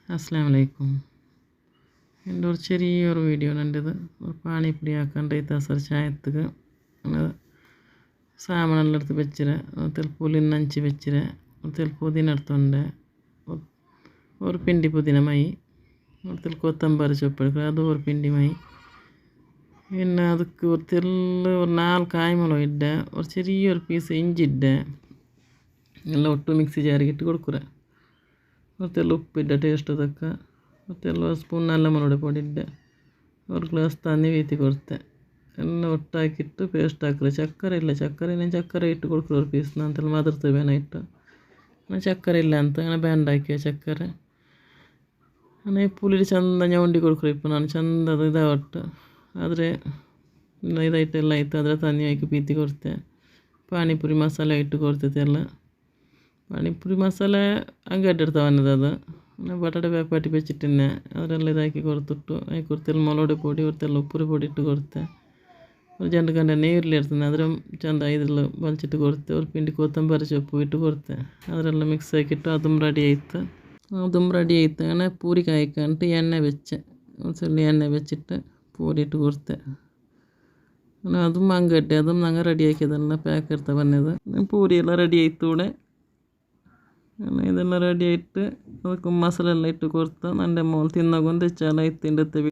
അസ്സലാമു അലൈക്കും. എൻ്റെ ഒരു ചെറിയൊരു വീഡിയോ കണ്ടത് ഒരു പാനിപ്പൂരി ആക്കാണ്ട് അസർ ചായത്തുക സാമാനെല്ലാം എടുത്ത് വെച്ചിര ತೆಲ್ಪ ಉಲ್ಲಿನ ನಂಚಿ വെച്ചിര ತೆಲ್ಪ ಪುದೀನ എടുത്തുണ്ട് ഒരു പിണ്ടി പുതിന മൈ ತೆಲ್ಪ ಕೊತ್ತಂಬರಿ ಸೊಪ್ಪು എടുക്കുക ಅದು ഒരു പിണ്ടി മൈ പിന്നെ ಅದಕ್ಕೆ ഒരു ತೆಲ್ಲ ഒരു 4 കായ്മുളക് ഇട്ട ഒരു ചെറിയൊരു പീസ് ഇഞ്ചി ഇട്ട എല്ലാം ഒട്ട് മിക്സി ജാറിക്കിട്ട് കൊടുക്കുക ಮತ್ತೆಲ್ಲ ಉಪ್ಪಿದ್ದ ಟೇಸ್ಟ್ ಅದಕ್ಕೆ ಮತ್ತೆಲ್ಲ ಒಂದು ಸ್ಪೂನ್ ಅಲ್ಲ ಮನೋಡೆ ಪೊಡಿದ್ದೆ ஒரு ಗ್ಲಾಸ್ ತಣ್ಣಿ வீத்தி ಕೊಡ್ತೆ ಎಲ್ಲ ಒಟ್ಟಾಕಿಟ್ಟು ಪೇಸ್ಟ್ ಹಾಕ್ರೆ ಚಕ್ಕರೆ ಇಲ್ಲ ಚಕ್ಕರೆ ಇಟ್ಟು ಕೊಡ್ತಾರೆ ஒரு ಪೀಸ್ ನಂತರ ಮದರ್ತೇವೆ ಇಟ್ಟು ನಾನು ಚಕ್ಕರೆ ಇಲ್ಲ ಅಂತ ನಾನು ಬ್ಯಾಂಡ್ ಹಾಕಿ ಚಕ್ಕರೆ ನಾನು ಪುಲಿ ಚಂದ ñೌಂಡಿ ಕೊಡ್ಕ್ರೆ ಇಪ್ಪ ನಾನು ಚಂದ ಅದು ಇದಾವಟ್ಟು ಆದರೆ ಇದಾಯ್ತೆಲ್ಲ ಆಯ್ತು ಅದರ ತಣ್ಣಿ ಹಾಕಿ ಪೀತಿ ಕೊಡ್ತೆ ಪಾನಿಪುರಿ ಮಸಾಲೆ ಇಟ್ಟು ಕೊಡ್ತೈತೆ ಎಲ್ಲ പാനിപ്പൂരി മസാല അങ്ങോട്ട് എടുത്ത് വന്നത് അത് പിന്നെ ബട്ടാട്ട പേപ്പാട്ടി വെച്ചിട്ടുതന്നെ അതിലെല്ലാം ഇതാക്കി കൊടുത്തിട്ടു അതിൽ കുറച്ചെല്ലാം മുളക് പൊടി കുറച്ചെല്ലാം ഉപ്പുരി പൊടി ഇട്ട് കൊടുത്തെ ഒരു 2 ಗಂಟೆ ನೀರಿಲಿಡ್ತಾನೆ ಅದರ ಚಂದ ಇದ್ರಲ್ಲಿ ಬಲ್ಚಿಟ್ಟು ಕೊಡ್ತೆ ഒരു ಪಿಂಡಿ ಕೊತ್ತಂಬರಿ ಸೊಪ್ಪು ಇಟ್ಟು ಕೊಡ್ತೆ ಅದರೆಲ್ಲ ಮಿಕ್ಸ್ ಹಾಕಿಟ್ಟು അതും ರೆಡಿ ಆಯ್ತು അങ്ങനെ പൂരി കായ്ക്കാനിട്ട് എണ്ണ വെച്ച് കുറച്ചെല്ലാം എണ്ണ വെച്ചിട്ട് പൂരി ഇട്ട് കൊടുത്തെ അങ്ങനെ അതും അങ്ങോട്ടെ അതും ഞങ്ങൾ റെഡിയാക്കിയതെല്ലാം ಪ್ಯಾಕ್ എടുത്ത് വന്നത് പൂരി എല്ലാം ರೆಡಿ ಆಯ್ತು കൂടെ ಇದೆಲ್ಲ ರೆಡಿ ಆಯಿತು ಅದಕ್ಕೆ ಮಸಾಲೆ ಎಲ್ಲ ಇಟ್ಟು ಕೊಡ್ತಾ ನನ್ನ ಮೊಲ್ ತಿನ್ನಾಗೊಂದು ಚಾಲ ಇತ್ತು